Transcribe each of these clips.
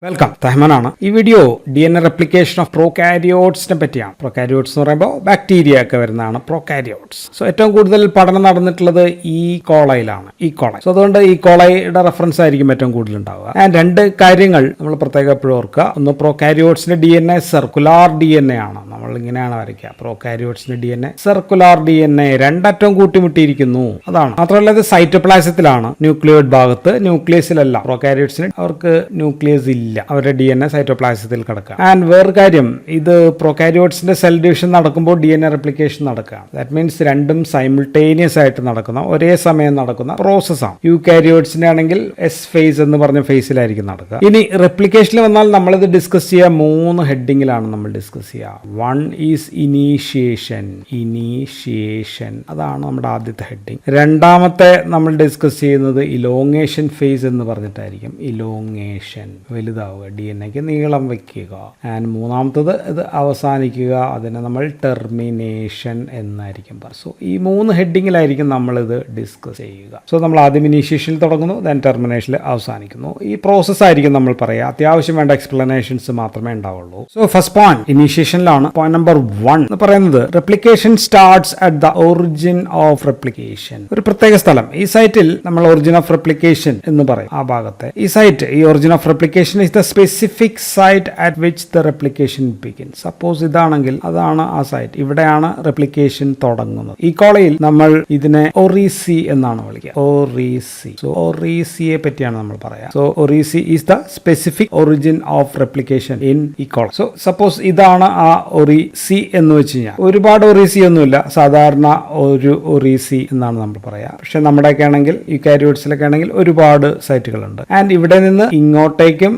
Welcome, തഹ്മനാണ്. ഈ video DNA replication of പ്രോകാരിയോട്സിനെ പറ്റിയാണ്. Prokaryotes എന്ന് പറയുമ്പോൾ ബാക്ടീരിയ ഒക്കെ വരുന്നതാണ് പ്രോകാരിയോട്സ്. സോ ഏറ്റവും കൂടുതൽ പഠനം നടന്നിട്ടുള്ളത് കോളയിലാണ്. സോ അതുകൊണ്ട് കോളയുടെ റെഫറൻസ് ആയിരിക്കും ഏറ്റവും കൂടുതൽ ഉണ്ടാവുക. ആൻഡ് രണ്ട് കാര്യങ്ങൾ നമ്മൾ പ്രത്യേകം എപ്പോഴും ഓർക്കുക. ഒന്ന്, പ്രോകാരിയോട്സിന്റെ DNA സർക്കുലാർ DNA ആണ്. നമ്മൾ ഇങ്ങനെയാണ് വരയ്ക്കുക. പ്രോകാരിയോട്സിന്റെ DNA സർക്കുലാർ DNA രണ്ടറ്റവും കൂട്ടിമുട്ടിയിരിക്കുന്നു. അതാണ്. മാത്രമല്ല ഇത് സൈറ്റോപ്ലാസത്തിലാണ്, ന്യൂക്ലിയോയിഡ് ഭാഗത്ത്, ന്യൂക്ലിയസിലല്ല. പ്രോകാരിയോട്സിന് അവർക്ക് ന്യൂക്ലിയസ് ഇല്ല, അവരുടെ DNA സൈറ്റോപ്ലാസത്തിൽ കിടക്കുക. ആൻഡ് വേറെ കാര്യം, ഇത് പ്രോകാരിയോട്സിന്റെ സെൽ ഡിവിഷൻ നടക്കുമ്പോൾ DNA റെപ്ലിക്കേഷൻ നടക്കുക. ദാറ്റ് മീൻസ് രണ്ടും സൈമിൾട്ടേനിയസ് ആയിട്ട് നടക്കുന്ന, ഒരേ സമയം നടക്കുന്ന പ്രോസസ്സാണ്. യൂകാരിയോട്സിന്റെ ആണെങ്കിൽ S ഫേസ് എന്ന് പറഞ്ഞ ഫേസിലായിരിക്കും നടക്കുക. ഇനി റെപ്ലിക്കേഷനിൽ വന്നാൽ നമ്മളിത് ഡിസ്കസ് ചെയ്യുക 3 ഹെഡിങ്ങിലാണ് നമ്മൾ ഡിസ്കസ് ചെയ്യുക. വൺ ഈസ് ഇനീഷ്യേഷൻ, അതാണ് നമ്മുടെ ആദ്യത്തെ ഹെഡിങ്. രണ്ടാമത്തെ നമ്മൾ ഡിസ്കസ് ചെയ്യുന്നത് ഇലോങ്ങേഷൻ ഫേസ് എന്ന് പറഞ്ഞിട്ടായിരിക്കും. ഇലോങ്ങേഷൻ, വലുതാവുക, DNA നീളം വയ്ക്കുക. ആൻഡ് മൂന്നാമത്തത് ഇത് അവസാനിക്കുക, അതിനെ നമ്മൾ ടെർമിനേഷൻ എന്നായിരിക്കും പറയുക. സോ ഈ 3 ഹെഡിങ്ങിലായിരിക്കും നമ്മളിത് ഡിസ്കസ് ചെയ്യുക. സോ നമ്മൾ ആദ്യം ഇനീഷ്യേഷനിൽ തുടങ്ങുന്നു, ദെൻ ടെർമിനേഷനിൽ അവസാനിക്കുന്നു. ഈ പ്രോസസ് ആയിരിക്കും നമ്മൾ പറയുക. അത്യാവശ്യം വേണ്ട എക്സ്പ്ലനേഷൻസ് മാത്രമേ ഉണ്ടാവുള്ളൂ. സോ ഫസ്റ്റ് പോയിന്റ് ഇനീഷ്യേഷനിലാണ്. പോയിന്റ് നമ്പർ 1 എന്ന് പറയുന്നത് replication starts at the origin of replication. ഒരു പ്രത്യേക സ്ഥലം, ഈ സൈറ്റിൽ നമ്മൾ ഒറിജിൻ ഓഫ് റെപ്ലിക്കേഷൻ എന്ന് പറയും. ആ ഭാഗത്തെ ഈ സൈറ്റ്, ഈ origin of replication is the specific site at which the replication begins. Suppose ഇതാണെങ്കിൽ അതാണ് ആ സൈറ്റ്, ഇവിടെയാണ് റെപ്ലിക്കേഷൻ തുടങ്ങുന്നത്. ഈ കോളയിൽ നമ്മൾ ഇതിനെ ഒറീസി എന്നാണ് വിളിക്കുക. സോ ഒറീസിയെ പറ്റിയാണ് നമ്മൾ പറയാം. So oriC is the specific origin of replication in E coli. So suppose ഇതാണ് ആ ഒറീസി എന്ന് വെച്ച് കഴിഞ്ഞാൽ ഒരുപാട് ഒറീസി ഒന്നുമില്ല, സാധാരണ ഒരു ഒറീസി എന്നാണ് നമ്മൾ പറയാം. പക്ഷെ നമ്മുടെയൊക്കെ ആണെങ്കിൽ ഈ കാരിയോട്സിലൊക്കെ ആണെങ്കിൽ ഒരുപാട് സൈറ്റുകളുണ്ട്. ആൻഡ് ഇവിടെ നിന്ന് ഇങ്ങോട്ടേക്കും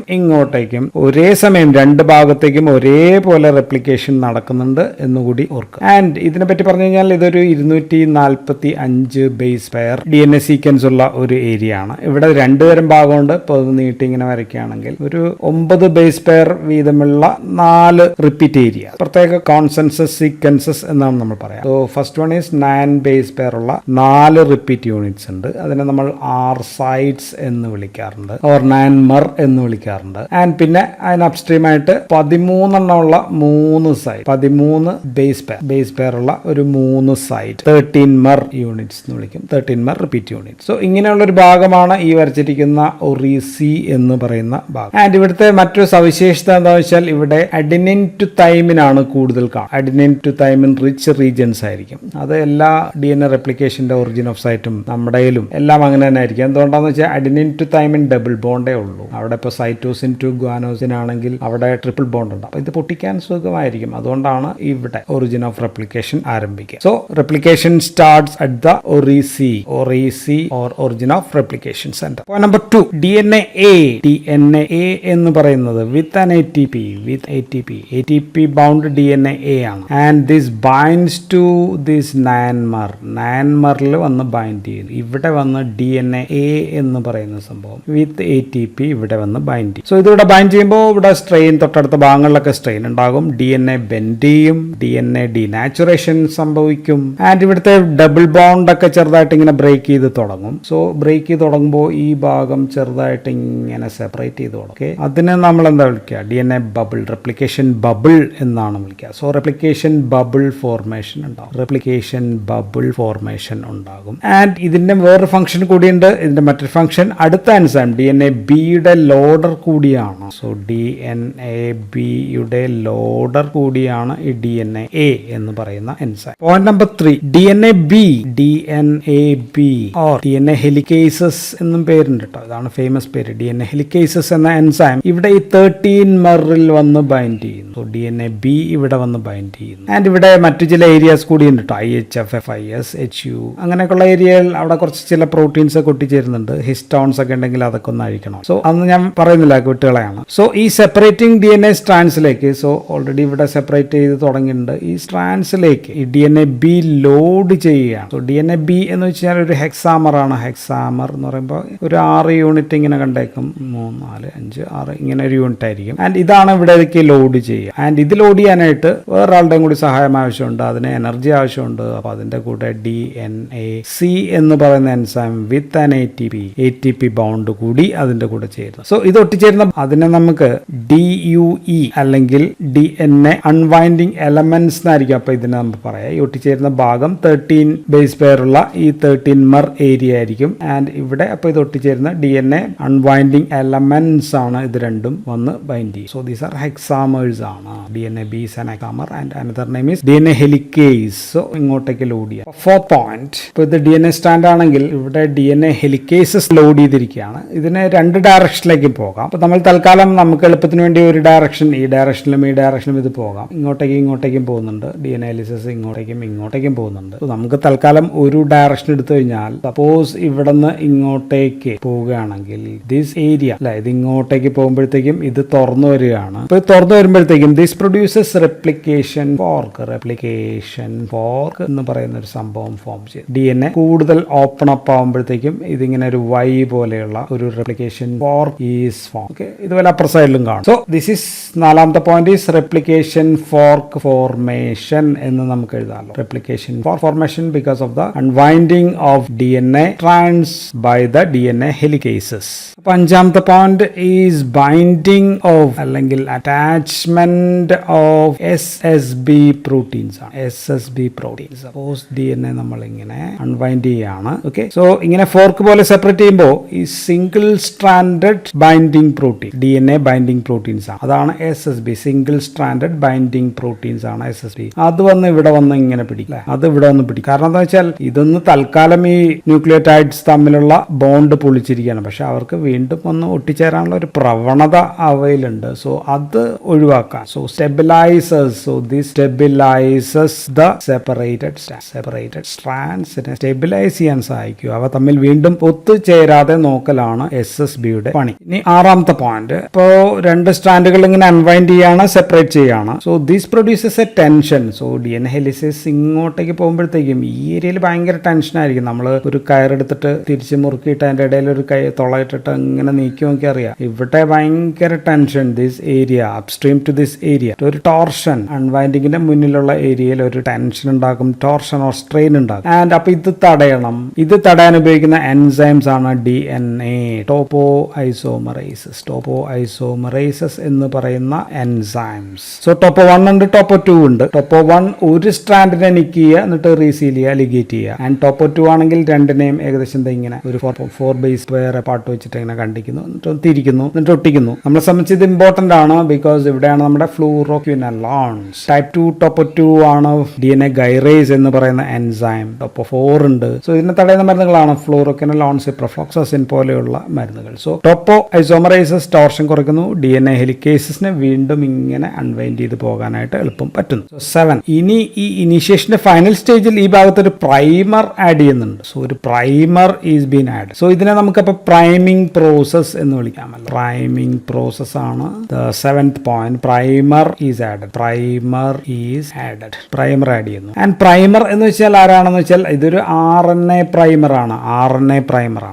ഒരേ സമയം രണ്ട് ഭാഗത്തേക്കും ഒരേപോലെ റെപ്ലിക്കേഷൻ നടക്കുന്നുണ്ട് എന്നുകൂടി ഓർക്കുക. ആൻഡ് ഇതിനെ പറ്റി പറഞ്ഞു കഴിഞ്ഞാൽ ഇതൊരു 245 ബേസ് പെയർ DNA സീക്വൻസ് ഉള്ള ഒരു ഏരിയ ആണ്. ഇവിടെ 2 തരം ഭാഗമുണ്ട്. ഇപ്പോൾ അത് നീട്ടി ഇങ്ങനെ വരയ്ക്കുകയാണെങ്കിൽ ഒരു 9 ബേസ് പെയർ വീതമുള്ള 4 റിപ്പീറ്റ് ഏരിയ, പ്രത്യേക കോൺസെൻസസ് സീക്വൻസസ് എന്നാണ് നമ്മൾ പറയാം. So first one is 9 base pair ഉള്ള 4 റിപ്പീറ്റ് യൂണിറ്റ്സ് ഉണ്ട്. അതിനെ നമ്മൾ R സൈറ്റ്സ് എന്ന് വിളിക്കാറുണ്ട്, ഓർ 9 MER എന്ന് വിളിക്കാറുണ്ട്. ആൻഡ് പിന്നെ അതിന് അപ്സ്ട്രീം ആയിട്ട് 13 ഉള്ള 3 സൈറ്റ്, 13 ബേസ് പെയർ ഉള്ള ഒരു 3 സൈറ്റ്, 13 MER യൂണിറ്റ്സ് എന്ന് വിളിക്കും. 13 MER റിപ്പീറ്റ് യൂണിറ്റ്. സോ ഇങ്ങനെയുള്ള ഒരു ഭാഗമാണ് ഈ വരച്ചിരിക്കുന്ന ഒറീസി എന്ന് പറയുന്ന ഭാഗം. ആൻഡ് ഇവിടുത്തെ മറ്റൊരു സവിശേഷത എന്താ വെച്ചാൽ ഇവിടെ അഡിനിൻ ടു തൈമിനാണ് കൂടുതൽ കാണും. Adenine to thymine rich regions ആയിരിക്കും. അത് എല്ലാ DNA റെപ്ലിക്കേഷന്റെ ഒറിജിൻ ഓഫ് സൈറ്റും നമ്മുടെയിലും എല്ലാം അങ്ങനെ തന്നെ ആയിരിക്കും. എന്തുകൊണ്ടാന്ന് വെച്ചാൽ അഡിനിൻ ടു തൈമിൻ ഡബിൾ ബോണ്ടേ ഉള്ളൂ. അവിടെ ഇപ്പോൾ സൈറ്റോസിൻ ടു ഗ്വാനോസിൻ ആണെങ്കിൽ അവിടെ ട്രിപ്പിൾ ബോണ്ട് ഉണ്ട്. അപ്പോൾ ഇത് പൊട്ടിക്കാൻ സുഖമായിരിക്കും. അതുകൊണ്ടാണ് ഇവിടെ ഒറിജിൻ ഓഫ് റെപ്ലിക്കേഷൻ ആരംഭിക്കുക. So replication starts at the oriC or origin of replication centre. Point number 2, DNA എന്ന് പറയുന്നത് with an ATP bound DNA ആണ്. And this binds to this 9 MER വന്ന് ബൈൻഡ് ചെയ്യുന്നു. ഇവിടെ വന്ന് DNA എന്ന് പറയുന്ന സംഭവം വിത്ത് ATP ഇവിടെ വന്ന് ബൈൻഡ് ചെയ്യും. സോ ഇതിവിടെ ബൈൻഡ് ചെയ്യുമ്പോൾ ഇവിടെ സ്ട്രെയിൻ, തൊട്ടടുത്ത ഭാഗങ്ങളിലൊക്കെ സ്ട്രെയിൻ ഉണ്ടാകും. DNA ബെൻഡ് ചെയ്യും, DNA ഡീനാച്ചുറേഷൻ സംഭവിക്കും. ആൻഡ് ഇവിടുത്തെ ഡബിൾ ബോണ്ട് ഒക്കെ ചെറുതായിട്ട് ഇങ്ങനെ ബ്രേക്ക് ചെയ്ത് തുടങ്ങും. സോ ബ്രേക്ക് ചെയ്ത് തുടങ്ങുമ്പോൾ ഈ ഭാഗം ചെറുതായിട്ട് ഇങ്ങനെ സെപ്പറേറ്റ് ചെയ്ത് തുടങ്ങും. അതിനെ നമ്മൾ എന്താ വിളിക്കുക? DNA ബബിൾ, റെപ്ലിക്കേഷൻ ബബിൾ എന്നാണ് വിളിക്കുക. സോ റെപ്ലിക്കേഷൻ ബബിൾ ഫോർമേഷൻ ഉണ്ടാകും. ആൻഡ് ഇതിന്റെ വേറൊരു ഫംഗ്ഷൻ കൂടിയുണ്ട്. ഇതിന്റെ മറ്റൊരു ഫംഗ്ഷൻ അടുത്ത എൻസൈം DNA ബിയുടെ ലോഡർ കൂടിയാണ്. സോ DNA ബിയുടെ ലോഡർ കൂടിയാണ് ഈ DNA എന്ന് പറയുന്ന enzyme. Point number 3, DNA B or DNA helicases എന്നും പേരുണ്ട് കേട്ടോ. ഇതാണ് ഫേമസ് പേര്, DNA ഹെലിക്കേസസ് എന്ന എൻസൈം ഇവിടെ ഈ 13 MERൽ വന്ന് ബൈൻഡ് ചെയ്യുന്നു. സോ DNA ബി ഇവിടെ വന്ന് ബൈൻഡ് ചെയ്യുന്നു. ആൻഡ് ഇവിടെ മറ്റു ചില ഏരിയാസ് കൂടിയുണ്ട് കേട്ടോ. IHF, FIS, HU അങ്ങനെയൊക്കെയുള്ള ഏരിയയിൽ അവിടെ കുറച്ച് ചില പ്രോട്ടീൻസ് ഒക്കെ ഒട്ടിച്ചേരുന്നുണ്ട്. ഹിസ്റ്റോൺസ് ഒക്കെ ഉണ്ടെങ്കിൽ അതൊക്കെ ഒന്ന് അഴിക്കണം. സോ അന്ന് ഞാൻ പറയുന്നില്ല, കുട്ടികളെയാണ്. സോ ഈ സെപ്പറേറ്റിംഗ് DNA സ്ട്രാൻഡ്സിലേക്ക്, സോ ഓൾറെഡി ഇവിടെ സെപ്പറേറ്റ് ചെയ്ത് തുടങ്ങിയിട്ടുണ്ട്. ഈ സ്ട്രാൻഡ്സിലേക്ക് ഈ DNA ബി ലോഡ് ചെയ്യുകയാണ്. സോ DNA ബി എന്ന് വെച്ചാൽ ഒരു ഹെക്സാമർ ആണ്. ഹെക്സാമർ എന്ന് പറയുമ്പോൾ ഒരു 6 യൂണിറ്റ് ഇങ്ങനെ കണ്ടേക്കും. 3, 4, 5, 6 ഇങ്ങനെ ഒരു യൂണിറ്റ് ആയിരിക്കും. ആൻഡ് ഇതാണ് ഇവിടേക്ക് ലോഡ് ചെയ്യുക. ആൻഡ് ഇത് ലോഡ് ചെയ്യാനായിട്ട് വേറൊരാളുടെയും കൂടി സഹായം ആവശ്യമുണ്ട്, അതിന് എനർജി ആവശ്യമുണ്ട്. അപ്പോൾ അതിന്റെ കൂടെ DNA C എന്ന് പറയുന്ന enzyme with an ATP bound കൂടി അതിന്റെ കൂടെ ചേരുന്നു. സോ ഇത് ഒട്ടിച്ചേരുന്ന ഒട്ടിച്ചേരുന്ന അതിനെ നമുക്ക് DUE അല്ലെങ്കിൽ DNA അൺവൈൻഡിങ് എലമെന്റ്സ് എന്നായിരിക്കും അപ്പൊ ഇതിനെ നമുക്ക് പറയാം. ഈ ഒട്ടിച്ചേരുന്ന ഭാഗം 13 ബേസ് പെയറുള്ള ഈ 13 ഏരിയ ആയിരിക്കും. ആൻഡ് ഇവിടെ അപ്പൊ ഇത് ഒട്ടിച്ചേരുന്ന DNA അൺവൈൻഡിങ് എലമെന്റ്സ് ആണ്. ഇത് രണ്ടും വന്ന് ബൈൻഡ് ചെയ്യും. സോ ദീസ് ആർ ഹെക്സാമേഴ്സ് ആണ്. DNA base and hexamer and another name is DNA helicase. So ഇങ്ങോട്ടേക്ക് ലോഡ് ചെയ്യാം. ഫോർത്ത് പോയിന്റ്, ഇപ്പൊ ഇത് DNA സ്റ്റാൻഡ് ആണെങ്കിൽ ഇവിടെ DNA ഹെലിക്കേസസ് ലോഡ് ചെയ്തിരിക്കുകയാണ്. ഇതിന് രണ്ട് ഡയറക്ഷനിലേക്ക് പോകാം. അപ്പൊ നമ്മൾ തൽക്കാലം നമുക്ക് എളുപ്പത്തിന് വേണ്ടി ഒരു ഡയറക്ഷൻ, ഈ ഡയറക്ഷനിലും ഈ ഡയറക്ഷനിലും ഇത് പോകാം. ഇങ്ങോട്ടേക്കും പോകുന്നുണ്ട്. DNA ഹെലിസസ് ഇങ്ങോട്ടേക്കും പോകുന്നുണ്ട്. നമുക്ക് തൽക്കാലം ഒരു ഡയറക്ഷൻ എടുത്തു കഴിഞ്ഞാൽ സപ്പോസ് ഇവിടെ നിന്ന് ഇങ്ങോട്ടേക്ക് പോവുകയാണെങ്കിൽ ദിസ് ഏരിയ അല്ലെ, ഇത് ഇങ്ങോട്ടേക്ക് പോകുമ്പോഴത്തേക്കും ഇത് തുറന്നു വരികയാണ്. അപ്പൊ തുറന്നു വരുമ്പോഴത്തേക്കും ദിസ് പ്രൊഡ്യൂസസ് റെപ്ലിക്കേഷൻ ഫോർക്ക് എന്ന് പറയുന്ന ഒരു സംഭവം ഫോം ചെയ്യും. DNA കൂടുതൽ ഓപ്പൺ അപ്പ് ആവുമ്പോഴത്തേക്കും ഇതിങ്ങനെ ഒരു വൈ പോലെയുള്ള ഒരു replication fork is form. Okay, ഇതുപോലെ അപ്പർ സൈഡിലും കാണും. സോ ദിസ് ഈസ് നാലാമത്തെ point is replication fork formation എന്ന് നമുക്ക് എഴുതാമല്ലോ. Replication formation because of the unwinding of DNA strands by the DNA helicases. അപ്പൊ അഞ്ചാമത്തെ പോയിന്റ് ഈസ് ബൈൻഡിങ് ഓഫ് അല്ലെങ്കിൽ അറ്റാച്ച്മെന്റ് ഓഫ് SSB പ്രോട്ടീൻസ് ആണ്. SSB പ്രോട്ടീൻസ് സപ്പോസ് DNA നമ്മൾ ഇങ്ങനെ അൺവൈൻഡ് ചെയ്യാണ്. ഓക്കെ, സോ ഇങ്ങനെ ഫോർക്ക് പോലെ സെപ്പറേറ്റ് ചെയ്യുമ്പോൾ ഈ single stranded binding protein DNA binding proteins ആണ്. അതാണ് SSB, single stranded binding proteins ആണ് SSB. അത് വന്ന് ഇവിടെ വന്ന് ഇങ്ങനെ പിടിക്കും. അത് ഇവിടെ വന്ന് പിടിക്കും. കാരണം എന്താ വെച്ചാൽ ഇതൊന്ന് തൽക്കാലം ഈ ന്യൂക്ലിയോടൈഡ്സ് തമ്മിലുള്ള ബോണ്ട് പൊളിച്ചിരിക്കുകയാണ്. പക്ഷെ അവർക്ക് വീണ്ടും ഒന്ന് ഒട്ടിച്ചേരാനുള്ള ഒരു പ്രവണത അവയിലുണ്ട്. സോ അത് ഒഴിവാക്കാൻ stabilisers. So this stabilises the separated സ്ട്രാൻഡ്സിനെ സ്റ്റെബിലൈസ് ചെയ്യാൻ സഹായിക്കും. അവ തമ്മിൽ വീണ്ടും ഒത്തുചേരാതെ നോക്കലാണ് SSBയുടെ പണി. ഇനി ആറാമത്തെ പോയിന്റ്, ഇപ്പോ രണ്ട് സ്ട്രാൻഡുകൾ ഇങ്ങനെ അൺവൈൻഡ് ചെയ്യാണ്, സെപ്പറേറ്റ് ചെയ്യാണ്. So this produces A tension. So DNA ഹെലിസസ് ഇങ്ങോട്ടേക്ക് പോകുമ്പോഴത്തേക്കും ഈ ഏരിയയിൽ ഭയങ്കര ടെൻഷൻ ആയിരിക്കും. നമ്മൾ ഒരു കയറെടുത്തിട്ട് തിരിച്ച് മുറുക്കിയിട്ട് അതിന്റെ ഇടയിൽ ഒരു കൈ തുളയിട്ടിട്ട് ഇങ്ങനെ നീക്കി നോക്കി അറിയാം. ഇവിടെ ഭയങ്കര tension. This area upstream to this area ഒരു ടോർഷൻ, അൺവൈൻഡിങ്ങിന്റെ മുന്നിലുള്ള ഏരിയയിൽ ഒരു ടെൻഷൻ ഉണ്ടാക്കും, ടോർഷൻ ഓർ സ്ട്രെയിൻ ഉണ്ടാക്കും. ആൻഡ് അപ്പൊ ഇത് തടയണം. ഇത് തടയാൻ ഉപയോഗിക്കുന്ന എൻസൈംസ് ആണ് DNA ടോപ്പോ ഐസോമറൈസസ് എന്ന് പറയുന്ന എൻസൈംസ്. സോ ടോപ്പോ 1 ഉണ്ട്, ടോപ്പോ 2 ഉണ്ട്. ടോപ്പോ 1 ഒരു സ്ട്രാൻഡിനെ നിക്ക് ചെയ്യുക, എന്നിട്ട് റീസീൽ ചെയ്യുക, ലിഗേറ്റ് ചെയ്യുക. ആൻഡ് ടോപ്പോ 2 ആണെങ്കിൽ രണ്ടിനെയും ഏകദേശം ഇങ്ങനെ ഒരു 4 ബേസ് വേറെ പാർട്ട് വെച്ചിട്ട് ഇങ്ങനെ കണ്ടിക്കുന്നു, എന്നിട്ട് തിരിക്കുന്നു, എന്നിട്ട് ഒട്ടിക്കുന്നു. നമ്മളെ സംബന്ധിച്ച് ഇത് ഇമ്പോർട്ടന്റ് ആണ്. ബിക്കോസ് ഇവിടെയാണ് നമ്മുടെ ഫ്ലൂറോക്വിനോൺസ്. ടൈപ്പ് 2 ടോപ്പോ 2 ആണ് DNA ഗൈറേസ് എന്ന് പറയുന്ന എൻസൈം. ടോപ്പോ 4 ഉണ്ട്. സോ ഇതിനെ തടയുന്ന മരുന്നുകളാണ് ഫ്ലൂറോക്വിനോൺ, സിപ്രോഫ്ലോക്സാസിൻ പോലെയുള്ള മരുന്നുകൾ. സോ ടോപ്പോ ഐസോമറൈസസ് ടോർഷൻ കുറയ്ക്കുന്നു, DNA ഹെലിക്കേസസിനെ വീണ്ടും ഇങ്ങനെ അൺവൈൻഡ് ചെയ്ത് പോകാനായിട്ട് എളുപ്പം പറ്റുന്നു. 7 ഇനി ഈ ഇനീഷ്യേഷന്റെ ഫൈനൽ സ്റ്റേജിൽ ഈ ഭാഗത്ത് ഒരു പ്രൈമർ ആഡ് ചെയ്യുന്നുണ്ട്. സോ ഒരു primer is been add. So ഇതിനെ നമുക്കപ്പോൾ പ്രൈമിംഗ് പ്രോസസ് എന്ന് വിളിക്കാമല്ലോ. പ്രൈമിംഗ് പ്രോസസ് ആണ് the 7th point. Primer is added. Primer add ചെയ്യുന്നു. ആൻഡ് പ്രൈമർ എന്ന് വെച്ചാൽ ആരാണെന്ന് വെച്ചാൽ ഇതൊരു RNA പ്രൈമർ ആണ്.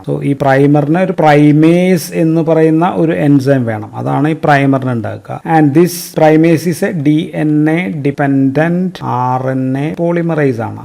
സോ ഈ പ്രൈമറിന് ഒരു പ്രൈമേസ് എന്ന് പറയുന്ന ഒരു എൻസൈം വേണം. അതാണ് ഈ പ്രൈമറിന് ഉണ്ടാക്കുക. And this primase is a DNA dependent RNA polymerase ആണ്.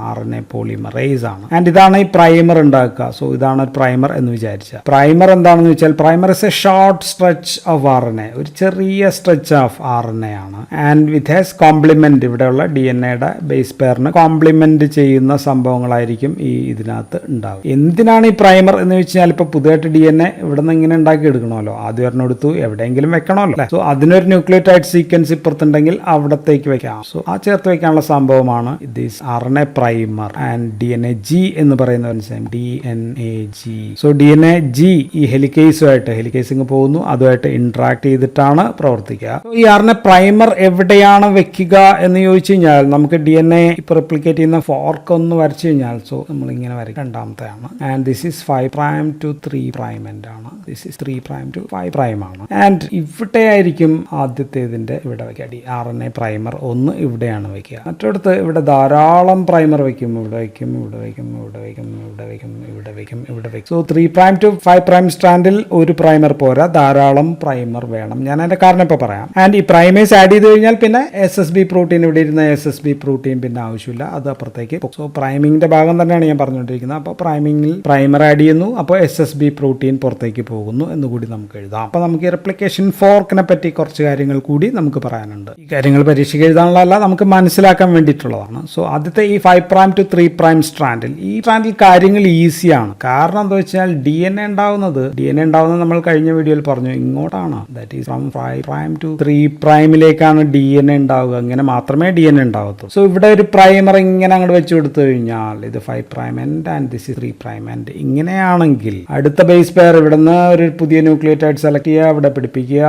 ആൻഡ് ഇതാണ് ഈ പ്രൈമർ ഉണ്ടാക്കുക. സോ ഇതാണ് പ്രൈമർ എന്ന് വിചാരിച്ച. പ്രൈമർ എന്താണെന്ന് വെച്ചാൽ primer is A short stretch of RNA, ഒരു ചെറിയ സ്ട്രെച്ച് ഓഫ് RNA ആണ്. ആൻഡ് വിത്ത് ഹാസ് കോംപ്ലിമെന്റ്, ഇവിടെയുള്ള DNAയുടെ ബേസ് പെയറിന് കോംപ്ലിമെന്റ് ചെയ്യുന്ന സംഭവങ്ങളായിരിക്കും ഈ ഇതിനകത്ത് ഉണ്ടാവും. എന്തിനാണ് ഈ പ്രൈമർ എന്ന് വെച്ചാൽ ഇപ്പൊ പുതിയതായിട്ട് DNA ഇവിടെ നിന്ന് ഇങ്ങനെ ഉണ്ടാക്കി എടുക്കണമല്ലോ, ആദ്യം ഒരെണ്ണം എടുത്തു എവിടെയെങ്കിലും വെക്കണമല്ലോ. സോ അതിനൊരു ന്യൂക്ലിയോടൈഡ് സീക്വൻസ് ഇപ്പുറത്തുണ്ടെങ്കിൽ അവിടത്തേക്ക് വെക്കാം. സോ ആ ചേർത്ത് വെക്കാനുള്ള സംഭവമാണ് this RNA primer. And DNA-G എന്ന് പറയുന്ന എൻസൈം DNA-G. സോ DNA-G ഈ ഹെലിക്കേസിങ് പോകുന്നു, അതുമായിട്ട് ഇന്ററാക്ട് ചെയ്തിട്ടാണ് പ്രവർത്തിക്കുക. ഈ RNA പ്രൈമർ എവിടെയാണ് വെക്കുക എന്ന് ചോദിച്ചു കഴിഞ്ഞാൽ നമുക്ക് DNA ഇപ്പൊ റെപ്ലിക്കേറ്റ് ചെയ്യുന്ന ഫോർക്ക് ഒന്ന് വരച്ചു കഴിഞ്ഞാൽ, സോ നമ്മൾ ഇങ്ങനെ വരയ്ക്കും. രണ്ടാമത്തെയാണ്. And this is 5' to 3' end ആണ്. ദിസ് ഈസ് 3' to 5' ആണ്. ആൻഡ് ഇവിടെ ആയിരിക്കും ആദ്യത്തേതിന്റെ ഇവിടെ വെക്കുക. RNA പ്രൈമർ ഒന്ന് ഇവിടെയാണ് വെക്കുക. മറ്റൊടുത്ത് ഇവിടെ ധാരാളം പ്രൈമർ വെക്കും. ഇവിടെ വെക്കും. സോ 3' to 5' സ്റ്റാൻഡിൽ ഒരു പ്രൈമർ പോരാ, ധാരാളം പ്രൈമർ വേണം. ഞാൻ അതിന്റെ കാരണം ഇപ്പൊ പറയാം. ആൻഡ് ഈ പ്രൈമേസ് ആഡ് ചെയ്ത് കഴിഞ്ഞാൽ പിന്നെ SSB പ്രോട്ടീൻ, ഇവിടെ ഇരുന്ന SSB പ്രോട്ടീൻ പിന്നെ ആവശ്യമില്ല, അത് അപ്പുറത്തേക്ക്. സോ പ്രൈമിങ്ങിന്റെ ഭാഗം തന്നെയാണ് ഞാൻ പറഞ്ഞുകൊണ്ടിരിക്കുന്നത്. അപ്പോൾ പ്രൈമർ ആഡ് ചെയ്യുന്നു, അപ്പോൾ SSB പ്രോട്ടീൻ പുറത്തേക്ക് പോകുന്നു എന്നുകൂടി നമുക്ക് എഴുതാം. അപ്പോൾ നമുക്ക് ഈ റെപ്ലിക്കേഷൻ ഫോർക്കിനെ പറ്റി കുറച്ച് കാര്യങ്ങൾ കൂടി നമുക്ക് പറയാനുണ്ട്. ഈ കാര്യങ്ങൾ പരീക്ഷയ്ക്ക് എഴുതാനുള്ളതല്ല, നമുക്ക് മനസ്സിലാക്കാൻ വേണ്ടിയിട്ടുള്ളതാണ്. സോ ആദ്യത്തെ ഈ 5' to 3' സ്ട്രാൻഡിൽ കാര്യങ്ങൾ ഈസിയാണ്. കാരണം എന്താ വെച്ചാൽ DNA ഉണ്ടാവുന്നത് നമ്മൾ കഴിഞ്ഞ വീഡിയോയിൽ പറഞ്ഞു ഇങ്ങോട്ടാണ്. That is from 5' to 3'ലേക്കാണ് DNA ഉണ്ടാവുക. അങ്ങനെ മാത്രമേ DNA ഉണ്ടാവത്തുള്ളൂ. സോ ഇവിടെ ഒരു പ്രൈമർ ഇങ്ങനെ അങ്ങോട്ട് വെച്ച് കൊടുത്തു കഴിഞ്ഞാൽ ഇത് 5' end and this is 3' end. ഇങ്ങനെയാണെങ്കിൽ അടുത്ത ബേസ് പെയർ ഇവിടുന്ന് ഒരു പുതിയ ന്യൂക്ലിയോടൈഡ് സെലക്ട് ചെയ്യുക, ഇവിടെ പിടിപ്പിക്കുക,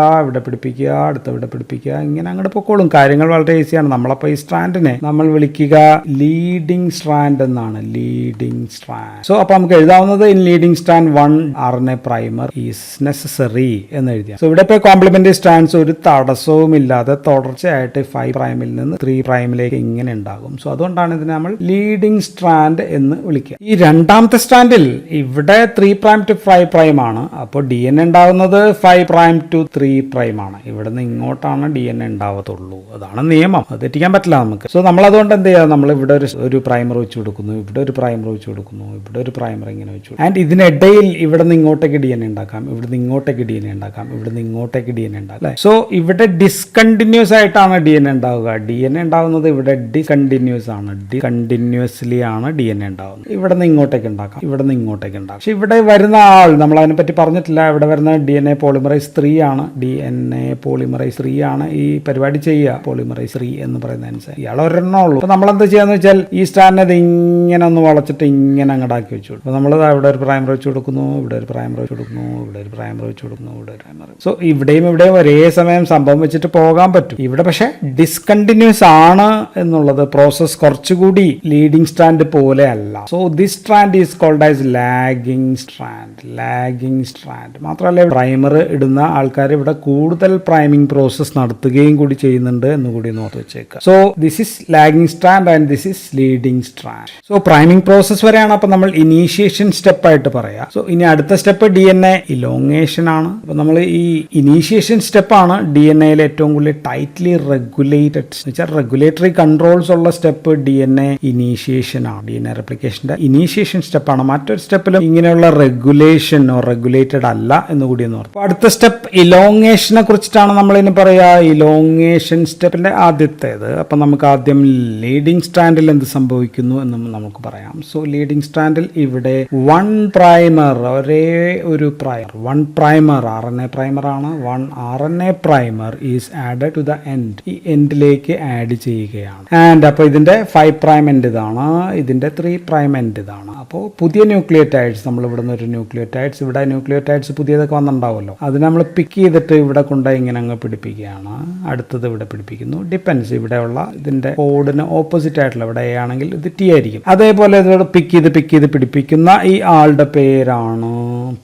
അടുത്ത ഇവിടെ പിടിപ്പിക്കുക, ഇങ്ങനെ അങ്ങോട്ട് പൊക്കോളും. കാര്യങ്ങൾ വളരെ ഈസിയാണ്. നമ്മളപ്പോൾ ഈ സ്ട്രാൻഡിനെ നമ്മൾ വിളിക്കുക ലീഡിംഗ് സ്ട്രാൻഡ് എന്നാണ്. Leading strand. സോ അപ്പോൾ നമുക്ക് എഴുതാവുന്നത് in leading strand 1 RNA primer is necessary എന്ന് എഴുതിയ. സോ ഇവിടെ ഇപ്പോൾ കോംപ്ലിമെന്ററി സ്ട്രാൻഡ്സ് ഒരു തടസ്സവും ഇല്ലാതെ തുടർച്ചയായിട്ട് 5' നിന്ന് 3'ലേക്ക് ഇങ്ങനെ ഉണ്ടാകും. സോ അതുകൊണ്ടാണ് ഇതിനെ നമ്മൾ ലീഡിംഗ് സ്ട്രാൻഡ് എന്ന് വിളിക്കുക. ഈ രണ്ടാമത്തെ സ്ട്രാൻഡിൽ ഇവിടെ 3' to 5' ആണ്. അപ്പോൾ DNA ഉണ്ടാവുന്നത് 5' to 3' ആണ്. ഇവിടെ നിന്ന് ഇങ്ങോട്ടാണ് DNA ഉണ്ടാവത്തുള്ളൂ. അതാണ് നിയമം. അത് തെറ്റിക്കാൻ പറ്റില്ല നമുക്ക്. സോ നമ്മൾ അതുകൊണ്ട് എന്ത് ചെയ്യുക, നമ്മൾ ഇവിടെ ഒരു പ്രൈമർ വെച്ച് കൊടുക്കുന്നു, ഇവിടെ ഒരു പ്രൈമർ വെച്ച് കൊടുക്കുന്നു, ഇവിടെ ഒരു പ്രൈമർ ഇങ്ങനെ വെച്ചു. ആൻഡ് ഇതിനിടയിൽ ഇവിടെ നിന്ന് ഇങ്ങോട്ടേക്ക് DNA ഉണ്ടാക്കാം, ഇവിടെ നിന്ന് ഇങ്ങോട്ടേക്ക് DNA ഉണ്ടാക്കാം, ഇവിടെ നിന്ന് ഇങ്ങോട്ടേക്ക് DNA ഉണ്ടാക്കാം അല്ലേ. സോ ഇവിടെ ഡിസ്കണ്ടിന്യൂസ് ആയിട്ടാണ് DNA ഉണ്ടാവുക. DNA ഉണ്ടാവുന്നത് ഇവിടെ ഡിസ്കണ്ടിന്യൂസ് ആണ്. ഡിസ്കണ്ടിന്യൂസ്ലി ആണ് DNA ഉണ്ടാവുന്നത്. ഇവിടെ നിന്ന് ഇങ്ങോട്ടേക്ക് ഉണ്ടാക്കാം, ഇവിടെ നിന്ന് ഇങ്ങോട്ടേക്ക് ഉണ്ടാക്കാം. പക്ഷെ ഇവിടെ വരുന്ന ആൾ നമ്മൾ അതിനെപ്പറ്റി പറഞ്ഞിട്ടില്ല. ഇവിടെ വരുന്ന DNA പോളിമറൈസ് 3 ആണ്. DNA പോളിമറൈസ് 3 ആണ് ഈ പരിപാടി ചെയ്യുക. പോളിമറൈസ് 3 എന്ന് പറയുന്ന അനുസരിച്ച് ഇയാൾ ഒരെണ്ണേ ഉള്ളൂ. അപ്പോൾ നമ്മൾ എന്താ ചെയ്യാന്ന് വെച്ചാൽ ഈ സ്റ്റാൻഡിനെ ഇങ്ങനെ ഒന്ന് വളച്ചിട്ട് ഇങ്ങനെ അങ്ങോട്ടാക്കി വെച്ചു. അപ്പോൾ നമ്മൾ ഇവിടെ ഒരു പ്രൈമർ വെച്ച് കൊടുക്കുന്നു, ഇവിടെ ഒരു പ്രൈമർ വെച്ച് കൊടുക്കുന്നു, ഇവിടെ ഒരു പ്രൈമർ വെച്ച് കൊടുക്കുന്നു, ഇവിടെ ഒരു പ്രൈമർ. സോ ഇവിടെയും ഒരേ സമയം സംഭവം വെച്ചിട്ട് പോകാൻ പറ്റും. ഇവിടെ പക്ഷേ ഡിസ്കണ്ടിന്യൂസ് ആണ് എന്നുള്ളത് പ്രോസസ് കുറച്ചുകൂടി ലീഡിംഗ് സ്ട്രാൻഡ് പോലെ അല്ല. So this strand is called as lagging strand. Lagging strand മാത്രമല്ല, പ്രൈമർ ഇടുന്ന ആൾക്കാർ ഇവിടെ കൂടുതൽ പ്രൈമിംഗ് പ്രോസസ് നടത്തുകയും കൂടി ചെയ്യുന്നുണ്ട് എന്ന് കൂടി നോട്ട് വെച്ചേക്കുക. So this is lagging strand and this is leading strand. So priming process വരെയാണ് അപ്പോൾ നമ്മൾ ഇനീഷ്യേഷൻ സ്റ്റെപ്പ് ആയിട്ട് പറയാം. സോ ഇനി അടുത്ത സ്റ്റെപ്പ് DNA ഇലോങ്ങേഷൻ ആണ്. അപ്പോൾ നമ്മൾ ഈ ഇനീഷ്യേഷൻ സ്റ്റെപ്പാണ് DNAയിൽ ഏറ്റവും കൂടുതൽ ടൈറ്റ്ലി റെഗുലേറ്റഡ് എന്ന് വെച്ചാൽ റെഗുലേറ്ററി കൺട്രോൾസ് ഉള്ള സ്റ്റെപ്പ് DNA ഇനീഷ്യേഷൻ ആണ്. DNA റെപ്ലിക്കേഷന്റെ ഇനീഷ്യേഷൻ സ്റ്റെപ്പാണ്. മറ്റൊരു സ്റ്റെപ്പിലും ഇങ്ങനെയുള്ള റെഗുലേഷൻ റെഗുലേറ്റഡ് അല്ല എന്ന് കൂടി ഒന്ന് ഓർക്കും. അടുത്ത സ്റ്റെപ്പ് ഇലോങ്ങേഷനെ കുറിച്ചിട്ടാണ് നമ്മൾ ഇനി പറയുക. ഇലോങ്ങേഷൻ സ്റ്റെപ്പിന്റെ ആദ്യത്തേത്. അപ്പം നമുക്ക് ആദ്യം ലീഡിംഗ് സ്ട്രാൻഡിൽ എന്ത് സംഭവിക്കുന്നു എന്ന് നമുക്ക് പറയാം. സോ ലീഡിംഗ് സ്ട്രാൻഡിൽ ഇവിടെ 1 പ്രൈമർ, ഒരേ ഒരു പ്രൈമർ, 1 പ്രൈമർ RNA പ്രൈമർ ആണ്. 1 RNA primer is added to the end. ഈ എൻഡിലേക്ക് ആഡ് ചെയ്യുകയാണ്. ആൻഡ് അപ്പോൾ ഇതിന്റെ 5' എൻഡ് ഇതാണ്, ഇതിന്റെ 3' എൻഡ് ഇതാണ്. അപ്പോൾ പുതിയ ന്യൂക്ലിയോടൈഡ്സ് നമ്മൾ ഇവിടെ നിന്ന് ഒരു ന്യൂക്ലിയോടൈഡ്സ്, ഇവിടെ ന്യൂക്ലിയോടൈഡ്സ് പുതിയതൊക്കെ വന്നിട്ടുണ്ടാവുമല്ലോ, അത് നമ്മൾ പിക്ക് ചെയ്തിട്ട് ഇവിടെ കൊണ്ട് ഇങ്ങനെ അങ്ങ് പിടിപ്പിക്കുകയാണ്. അടുത്തത് ഇവിടെ പിടിപ്പിക്കുന്നു. ഡിപ്പെൻസ് ഇവിടെയുള്ള ഇതിന്റെ കോഡിന് ഓപ്പോസിറ്റ് ആയിട്ടുള്ള ഇവിടെ A ആണെങ്കിൽ ഇത് T ആയിരിക്കും. അതേപോലെ ഇതിവിടെ പിക്ക് ചെയ്ത് പിടിപ്പിക്കുന്ന ഈ ആളുടെ പേരാണ്,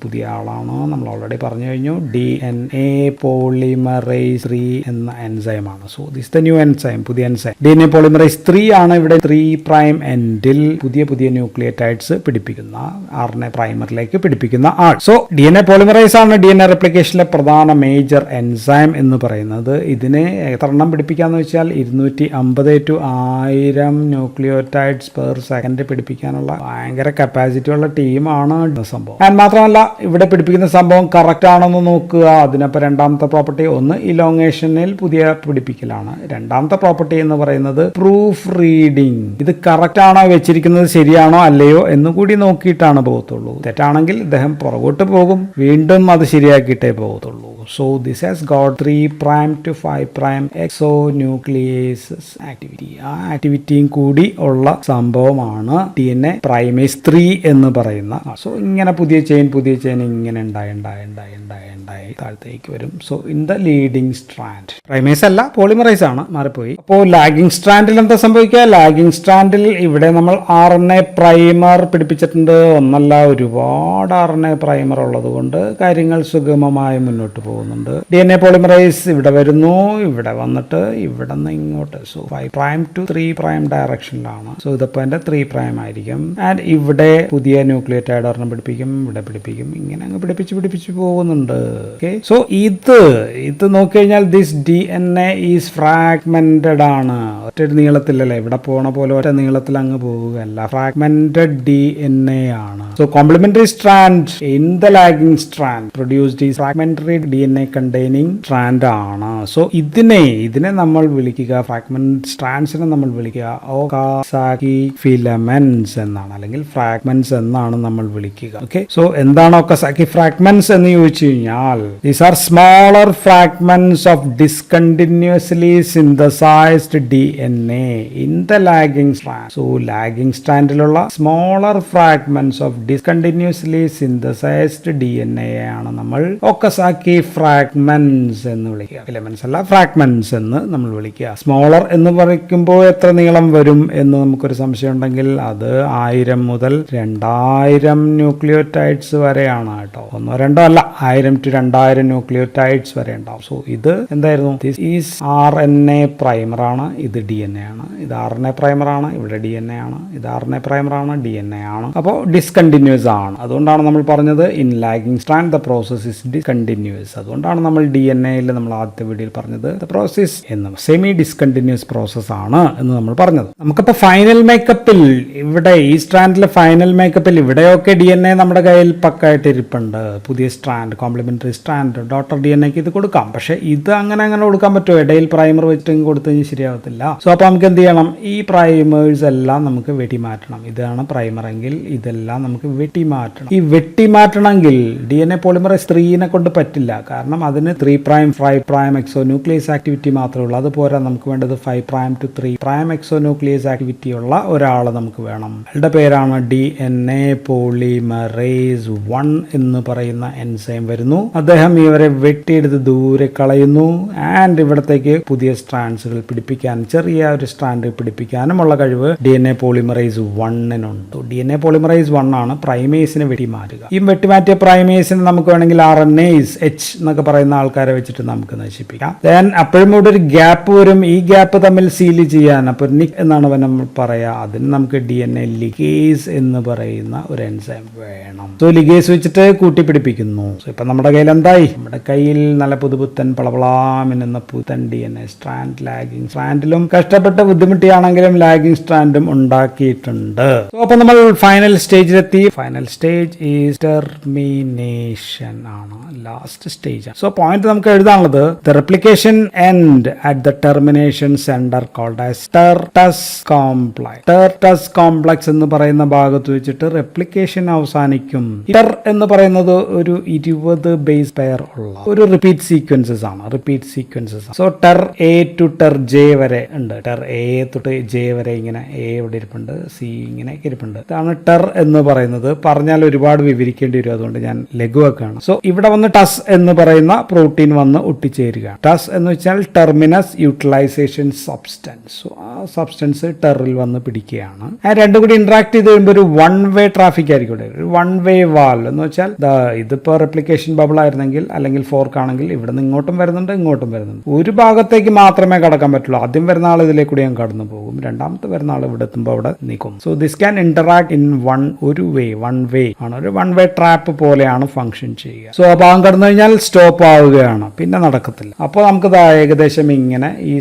പുതിയ ആളാണ്, നമ്മൾ ഓൾറെഡി പറഞ്ഞു കഴിഞ്ഞു, DNA പോളിമറൈസ് 3 എന്ന എൻസൈമാണ്. So this the new enzyme, പുതിയ എൻസൈം. DNA പോളിമറൈസ് 3 ആണ് ഇവിടെ 3' എൻഡിൽ പുതിയ ന്യൂക്ലിയോടൈഡ്സ് പിടിപ്പിക്കുന്ന RNA പ്രൈമറിലേക്ക് പിടിപ്പിക്കുന്ന ആൾ. സോ DNA പോളിമറൈസ് ആണ് DNA റെപ്ലിക്കേഷനിലെ പ്രധാന മേജർ എൻസൈം എന്ന് പറയുന്നത്. ഇതിന് എത്ര എണ്ണം പിടിപ്പിക്കാന്ന് വെച്ചാൽ 250 to 1000 ന്യൂക്ലിയോടൈഡ്സ് പെർ സെക്കൻഡ് പിടിപ്പിക്കാനുള്ള ഭയങ്കര കപ്പാസിറ്റി ഉള്ള ടീമാണ് സംഭവം. ആൻഡ് മാത്രമല്ല ഇവിടെ പിടിപ്പിക്കുന്ന സംഭവം കറക്റ്റ് ആണെന്ന് നോക്കുക. അതിനപ്പോൾ രണ്ടാമത്തെ പ്രോപ്പർട്ടി, ഒന്ന് ഇലോങ്ങേഷനിൽ പുതിയ പിടിപ്പിക്കലാണ്. രണ്ടാമത്തെ പ്രോപ്പർട്ടി എന്ന് പറയുന്നത് പ്രൂഫ് റീഡിംഗ്. ഇത് കറക്റ്റ് ആണോ, വെച്ചിരിക്കുന്നത് ശരിയാണോ അല്ലയോ എന്ന് കൂടി നോക്കിയിട്ടാണ് പോകത്തുള്ളൂ. തെറ്റാണെങ്കിൽ ഇദ്ദേഹം പുറകോട്ട് പോകും, വീണ്ടും അത് ശരിയാക്കിയിട്ടേ പോകത്തുള്ളൂ. So this has got 3' to 5' exonucleases activity. ആ ആക്ടിവിറ്റിയും കൂടി ഉള്ള സംഭവമാണ് DNA പ്രൈമേസ് 3 എന്ന് പറയുന്ന. സോ ഇങ്ങനെ പുതിയ ചെയിൻ ഇങ്ങനെ ഉണ്ടായി താഴത്തേക്ക് വരും. So in the leading strand, primase അല്ല പോളിമറൈസ് ആണ്, മാറിപ്പോയി. അപ്പോൾ ലാഗിംഗ് സ്ട്രാൻഡിൽ എന്താ സംഭവിക്കുക? ലാഗിംഗ് സ്ട്രാൻഡിൽ ഇവിടെ നമ്മൾ RNA പ്രൈമർ പിടിപ്പിച്ചിട്ടുണ്ട്. ഒന്നല്ല, ഒരുപാട് RNA പ്രൈമർ ഉള്ളത് കൊണ്ട് കാര്യങ്ങൾ സുഗമമായി മുന്നോട്ട് പോകുന്നുണ്ട്. DNA പോളിമറൈസ് ഇവിടെ വരുന്നു, ഇവിടെ വന്നിട്ട് ഇവിടെ നിന്ന് ഇങ്ങോട്ട്. So 5' to 3' ഡയറക്ഷനിലാണ്. സോ ഇതിപ്പോൾ എൻ്റെ 3' ആയിരിക്കും. ആൻഡ് ഇവിടെ പുതിയ ന്യൂക്ലിയോടൈഡ് ഒരെണ്ണം പിടിപ്പിക്കും, ഇവിടെ പിടിപ്പിക്കും, ഇങ്ങനെ അങ്ങ് പിടിപ്പിച്ച് പോകുന്നുണ്ട്. ഓക്കെ, സോ ഇത് നോക്കിക്കഴിഞ്ഞാൽ ദിസ് DNA ഈസ് ഫ്രാഗ്മെന്റഡ് ആണ്. ഒറ്റ നീളത്തിലല്ലേ, ഇവിടെ പോണ പോലെ ഒറ്റ നീളത്തിൽ അങ്ങ് പോവുകയല്ല, ഫ്രാഗ്മെന്റഡ് DNA ആണ്. So complementary strand in the lagging strand produced is fragmentary DNA DNA containing strand ആണ്. സോ ഇതിനെ നമ്മൾ വിളിക്കുക, ഫ്രാഗ്മെന്റ് സ്ട്രാൻഡ്സിനെ നമ്മൾ വിളിക്കുക ഒകാസാക്കി ഫിലമെന്റ്സ് എന്നാണ്, അല്ലെങ്കിൽ ഫ്രാഗ്മെന്റ്സ് എന്നാണ് നമ്മൾ വിളിക്കുക. ഓക്കെ, സോ എന്താണ് ഒകാസാക്കി ഫ്രാഗ്മെന്റ്സ് എന്ന് ചോദിച്ചു കഴിഞ്ഞാൽ these are smaller fragments of discontinuously synthesised DNA in the lagging strand. So lagging സ്ട്രാൻഡിലുള്ള smaller fragments of discontinuously synthesised DNA ആണ് നമ്മൾ ഒകാസാക്കി ഫ്രാഗ്മെന്റ്സ് എന്ന് വിളിക്കുക. ഫിലമെന്റ്സ് അല്ല, ഫ്രാഗ്മെന്റ്സ് എന്ന് നമ്മൾ വിളിക്കുക. സ്മോളർ എന്ന് പറയുമ്പോൾ എത്ര നീളം വരും എന്ന് നമുക്കൊരു സംശയം ഉണ്ടെങ്കിൽ അത് 1000 മുതൽ 2000 ന്യൂക്ലിയോടൈഡ്സ് വരെയാണ് കേട്ടോ. 1 2 അല്ല, 1000 to 2000 ന്യൂക്ലിയോടൈഡ്സ് വരെ ഉണ്ടാവും. സോ ഇത് എന്തായിരുന്നു? ദിസ് ഈസ് RNA പ്രൈമർ ആണ്, ഇത് DNA ആണ്. ഇത് RNA പ്രൈമർ ആണ്, ഇവിടെ DNA ആണ്. ഇത് RNA പ്രൈമർ ആണ്, DNA ആണ്. അപ്പോൾ ഡിസ്കണ്ടിന്യൂസ് ആണ്. അതുകൊണ്ടാണ് നമ്മൾ പറഞ്ഞത് in lagging strand the process is discontinuous. അതുകൊണ്ടാണ് നമ്മൾ DNA-യിൽ നമ്മൾ ആദ്യത്തെ വീഡിയോയിൽ പറഞ്ഞത് ദ പ്രോസസ് എന്ന് സെമി ഡിസ്കണ്ടിന്യൂസ് പ്രോസസ് ആണ് എന്ന് നമ്മൾ പറഞ്ഞത്. നമുക്കിപ്പോൾ ഫൈനൽ മേക്കപ്പിൽ ഇവിടെ ഈ സ്ട്രാൻഡിലെ ഫൈനൽ മേക്കപ്പിൽ ഇവിടെയൊക്കെ DNA നമ്മുടെ കയ്യിൽ പക്കായിട്ട് ഇരിപ്പുണ്ട്. പുതിയ സ്ട്രാൻഡ്, കോംപ്ലിമെന്ററി സ്ട്രാൻഡ്, ഡോട്ടർ DNA-ക്ക് ഇത് കൊടുക്കാം. പക്ഷേ ഇത് അങ്ങനെ കൊടുക്കാൻ പറ്റുമോ? ഇടയിൽ പ്രൈമർ വെച്ചിട്ട് കൊടുത്തു കഴിഞ്ഞാൽ ശരിയാവത്തില്ല. സോ അപ്പോൾ നമുക്ക് എന്ത് ചെയ്യണം? ഈ പ്രൈമേഴ്സ് എല്ലാം നമുക്ക് വെട്ടി മാറ്റണം. ഇതാണ് പ്രൈമർ എങ്കിൽ ഇതെല്ലാം നമുക്ക് വെട്ടി മാറ്റണം. ഈ വെട്ടി മാറ്റണമെങ്കിൽ DNA പോളിമറൈസ് 3 കൊണ്ട് പറ്റില്ല. കാരണം അതിന് 3' 5' എക്സോന്യൂക്ലിയസ് ആക്ടിവിറ്റി മാത്രമേ ഉള്ളൂ. അതുപോലെ നമുക്ക് വേണ്ടത് 5' to 3' എക്സോന്യൂക്ലിയസ് ആക്ടിവിറ്റി ഉള്ള ഒരാൾ നമുക്ക് വേണം. അയാളുടെ പേരാണ് DNA പോളിമറേസ് 1 എന്ന് പറയുന്ന എൻസൈം വരുന്നു. അദ്ദേഹം ഇവരെ വെട്ടിയെടുത്ത് ദൂരെ കളയുന്നു. ആൻഡ് ഇവിടത്തേക്ക് പുതിയ സ്ട്രാൻഡ്സുകൾ പിടിപ്പിക്കാൻ, ചെറിയ ഒരു സ്ട്രാൻഡ് പിടിപ്പിക്കാനുമുള്ള കഴിവ് DNA പോളിമറേസ് 1-നുണ്ട്. DNA പോളിമറേസ് 1 ആണ് പ്രൈമേസിനെ വെട്ടിമാറ്റുക. ഈ വെട്ടിമാറ്റിയ പ്രൈമേസിന് നമുക്ക് വേണമെങ്കിൽ RNase H എന്നൊക്കെ പറയുന്ന ആൾക്കാരെ വെച്ചിട്ട് നമുക്ക് നശിപ്പിക്കാം. ദെൻ അപ്പോഴും ഇവിടെ ഒരു ഗ്യാപ്പ് വരും. ഈ ഗ്യാപ്പ് തമ്മിൽ സീൽ ചെയ്യാൻ അപ്പോൾ നിക് എന്നാണ് നമ്മൾ പറയാ. അതിന് നമുക്ക് DNA ലിഗേസ് എന്ന് പറയുന്ന ഒരു എൻസൈം വേണം. സോ ലിഗേസ് വെച്ചിട്ട് കൂട്ടിപ്പിടിപ്പിക്കുന്നു. സോ ഇപ്പൊ നമ്മുടെ കയ്യിൽ എന്തായി? നമ്മുടെ കയ്യിൽ നല്ല പുതുപുത്തൻ പളവളാമിനുന്ന പുത്തൻ DNA സ്ട്രാൻഡ്. ലാഗിംഗ് സ്ട്രാൻഡിലും കഷ്ടപ്പെട്ട് ബുദ്ധിമുട്ടിയാണെങ്കിലും ലാഗിംഗ് സ്ട്രാൻഡും ഉണ്ടാക്കിയിട്ടുണ്ട്. സോ അപ്പൊ നമ്മൾ ഫൈനൽ സ്റ്റേജിലെത്തി. ഫൈനൽ സ്റ്റേജ് ഈസ് ടെർമിനേഷൻ ആണ്, ലാസ്റ്റ് സ്റ്റേജ്. സോ പോയിന്റ് നമുക്ക് എഴുതാനുള്ളത് the replication end at the termination centre called as Ter Tus complex. Ter Tus complex എന്ന് പറയുന്ന ഭാഗത്ത് വെച്ചിട്ട് റെപ്ലിക്കേഷൻ അവസാനിക്കും. ടെർ എന്ന് പറയുന്നത് ഒരു 20 ബേസ് പെയർ ഉള്ള ഒരു റിപ്പീറ്റ് സീക്വൻസസ് ആണ്. Repeat sequences. So Ter A to Ter J വരെ ഉണ്ട്. ടെർ എ തൊട്ട് ജെ വരെ ഇങ്ങനെ എ ഇവിടെ ഇരിപ്പുണ്ട്, സി ഇങ്ങനെ ഇരിപ്പുണ്ട്. ഇതാണ് ടെർ എന്ന് പറയുന്നത്. പറഞ്ഞാൽ ഒരുപാട് വിവരിക്കേണ്ടി വരും, അതുകൊണ്ട് ഞാൻ ലഘുവാക്കാണ്. സോ ഇവിടെ വന്ന് ടസ് എന്ന് പറയുന്ന പ്രോട്ടീൻ വന്ന് ഒട്ടിച്ചേരുക. ടസ് എന്ന് വെച്ചാൽ ടെർമിനസ് യൂട്ടിലൈസേഷൻ സബ്സ്റ്റൻസ്. സോ ആ സബ്സ്റ്റൻസ് ടെറിൽ വന്ന് പിടിക്കുകയാണ്. ആ രണ്ടും കൂടി ഇന്ററാക്ട് ചെയ്ത് കഴിയുമ്പോൾ ഒരു 1 വേ ട്രാഫിക് ആയിരിക്കും. ഒരു 1 വേ വാൽ എന്ന് വെച്ചാൽ ഇതിപ്പോൾ റെപ്ലിക്കേഷൻ ബബിൾ ആയിരുന്നെങ്കിൽ അല്ലെങ്കിൽ ഫോർക്ക് ആണെങ്കിൽ ഇവിടെ നിന്ന് ഇങ്ങോട്ടും വരുന്നുണ്ട്, ഇങ്ങോട്ടും വരുന്നുണ്ട്. ഒരു ഭാഗത്തേക്ക് മാത്രമേ കടക്കാൻ പറ്റുള്ളൂ. ആദ്യം വരുന്ന ആൾ ഇതിലേക്ക് കൂടി ഞാൻ കടന്നു പോകും, രണ്ടാമത്തെ വരുന്ന ആൾ ഇവിടെ എത്തുമ്പോൾ അവിടെ നിൽക്കും. So this can interact in ഒരു വേ, 1 വേ ആണ്. ഒരു 1 വേ ട്രാപ്പ് പോലെയാണ് ഫംഗ്ഷൻ ചെയ്യുക. സോ ആ ഭാഗം കടന്നു കഴിഞ്ഞാൽ സ്റ്റോപ്പ് ആവുകയാണ്, പിന്നെ നടക്കത്തില്ല. അപ്പോൾ നമുക്ക് ഏകദേശം ഇങ്ങനെ ഈ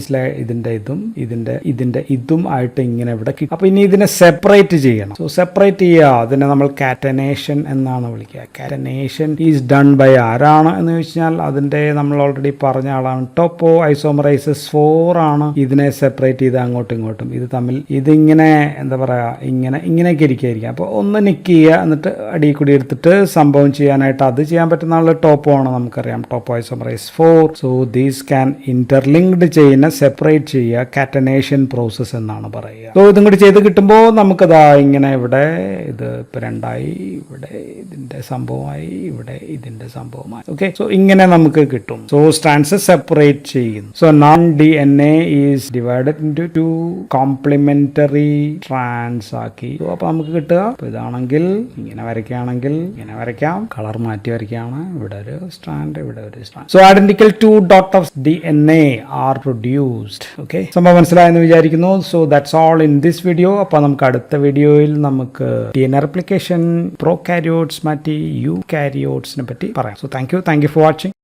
ഇതിന്റെ ഇതും ആയിട്ട് ഇങ്ങനെ ഇവിടെ കിട്ടും. അപ്പൊ ഇനി ഇതിനെ സെപ്പറേറ്റ് ചെയ്യണം. സോ സെപ്പറേറ്റ് ചെയ്യുക, അതിനെ നമ്മൾ കാറ്റനേഷൻ എന്നാണ് വിളിക്കുക. കാറ്റനേഷൻ ഈസ് ഡൺ ബൈ ആരാണ് എന്ന് ചോദിച്ചാൽ അതിന്റെ നമ്മൾ ഓൾറെഡി പറഞ്ഞ ആളാണ്. ടോപ്പോ ഐസോമറൈസസ് 4 ആണ് ഇതിനെ സെപ്പറേറ്റ് ചെയ്ത് അങ്ങോട്ടും ഇങ്ങോട്ടും ഇത് തമ്മിൽ ഇതിങ്ങനെ എന്താ പറയാ ഇങ്ങനെയൊക്കെ ഇരിക്കുകയായിരിക്കും. അപ്പോൾ ഒന്ന് നിക്ക് ചെയ്യുക, എന്നിട്ട് അടി കൂടി എടുത്തിട്ട് സംഭവം ചെയ്യാനായിട്ട് അത് ചെയ്യാൻ പറ്റുന്ന ആൾ ടോപ്പോ ആണ്, നമുക്കറിയാം. Topo isomerase 4. So these can interlinked ചെയ്യുന്ന സെപ്പറേറ്റ് ചെയ്യുക കാറ്റനേഷൻ പ്രോസസ് എന്നാണ് പറയുക. സോ ഇതും കൂടി ചെയ്ത് കിട്ടുമ്പോൾ നമുക്കതാ ഇങ്ങനെ ഇവിടെ ഇത് ഇപ്പൊ 2ആയി, ഇവിടെ ഇതിന്റെ സംഭവമായി, ഇവിടെ ഇതിന്റെ സംഭവമായി. ഓക്കെ, സോ ഇങ്ങനെ നമുക്ക് കിട്ടും. സോ സ്ട്രാൻഡ്സ് സെപ്പറേറ്റ് ചെയ്യുന്നു. So non DNA is divided into 2 complementary strands ആക്കി. സോ അപ്പൊ നമുക്ക് കിട്ടുക ഇതാണെങ്കിൽ ഇങ്ങനെ വരയ്ക്കുകയാണെങ്കിൽ ഇങ്ങനെ വരയ്ക്കാം. കളർ മാറ്റി വരയ്ക്കുകയാണ്. ഇവിടെ ഒരു സ്ട്രാൻഡ്, ഇവിടെ ഒരു strand. So identical 2 dot of DNA are produced. Okay, സംഭവം മനസ്സിലായെന്ന് വിചാരിക്കുന്നു. So that's all in this video. അപ്പൊ നമുക്ക് അടുത്ത വീഡിയോയിൽ നമുക്ക് DNA റെപ്ലിക്കേഷൻ, പ്രോകാരിയോട്സ് മാറ്റി യൂകാരിയോട്സിനെ പറ്റി പറയാം. So thank you for watching.